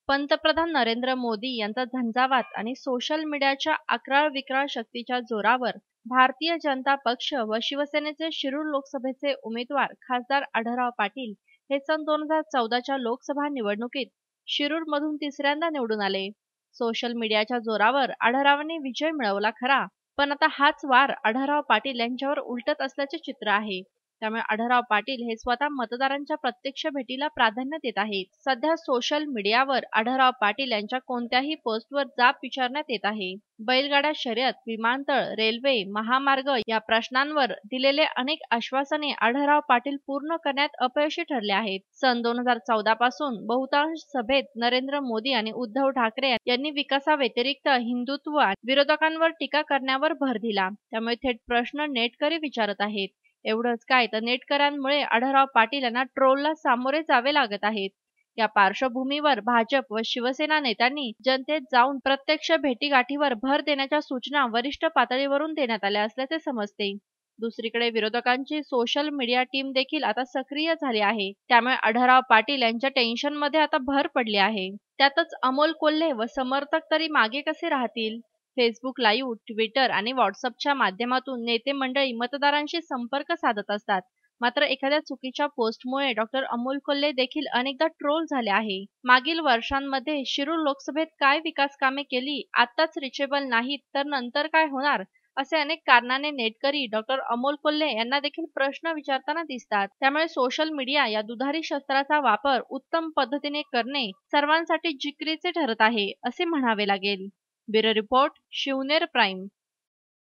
पंतप्रधान नरेंद्र मोदी यांचा झंझावात आणि सोशल मीडियाच्या अक्राळ विक्राळ शक्तीच्या जोरावर भारतीय जनता पक्ष व शिवसेनेचे शिरूर लोकसभेचे उमेदवार खासदार आढळराव पाटील हे सन 2014च्या लोकसभा निवडणुकीत शिरूरमधून तिसऱ्यांदा निवडून आले। सोशल मीडियाच्या जोरावर आढळरावांनी विजय मिळवला खरा, पण आता हाच वार आढळराव पाटील यांच्यावर उलटत असल्याचे चित्र आहे। त्यामुळे आढळराव पाटील हे स्वतः मतदारांच्या प्रत्यक्ष भेटीला प्राधान्य देत आहेत। सध्या सोशल मीडियावर आढळराव पाटील यांच्या कोणत्याही पोस्टवर जाब विचारण्यात येत आहे। बैलगाडा शर्यत, विमानतळ, रेल्वे, महामार्ग या प्रश्नांवर दिलेले अनेक आश्वासने आढळराव पाटील पूर्ण करण्यात अपयशी ठरले आहेत। सन 2014 पासून बहुतांश सभेत नरेंद्र मोदी आणि उद्धव ठाकरे यांनी विकासाव्यतिरिक्त हिंदुत्व विरोधकांवर टीका करण्यावर भर दिला। त्यामुळे थेट प्रश्न नेटकरी विचारत आहेत। एवढंच काय तर नेटकऱ्यांमुळे आढळराव पाटील यांना ट्रोलला सामोरे जावे लागत आहेत। या पार्श्वभूमीवर भाजप व शिवसेना नेत्यांनी जनतेत जाऊन प्रत्यक्ष भेटीगाठीवर भर देण्याच्या सूचना वरिष्ठ पातळीवरून देण्यात आल्या असल्याचे समजते। दुसरीकडे विरोधकांची सोशल मीडिया टीम देखील आता सक्रिय झाली आहे। त्यामुळे आढळराव पाटील यांच्या टेन्शनमध्ये आता भर पडली आहे। त्यातच अमोल कोल्हे व समर्थक तरी मागे कसे राहतील? फेसबुक लाईव्ह, ट्विटर आणि व्हॉट्सअपच्या माध्यमातून नेते मंडळी मतदारांशी संपर्क साधत असतात। मात्र एखाद्या चुकीच्या पोस्टमुळे डॉक्टर अमोल कोल्हे देखील अनेकदा ट्रोल झाले आहे। मागील वर्षांमध्ये शिरूर लोकसभेत काय विकास कामे केली, आत्ताच रिचेबल नाहीत तर नंतर काय होणार, असे अनेक कारणाने नेटकरी डॉक्टर अमोल कोल्हे यांना देखील प्रश्न विचारताना दिसतात। त्यामुळे सोशल मीडिया या दुधारी शस्त्राचा वापर उत्तम पद्धतीने करणे सर्वांसाठी जिकरीचे ठरत आहे असे म्हणावे लागेल। Bureau report, Shivner prime.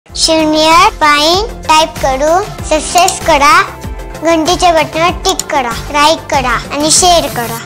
Shivner prime type करू सबस्क्राइब करा, घंटीच्या बटनावर टिक करा, लाईक करा आणि शेअर करा।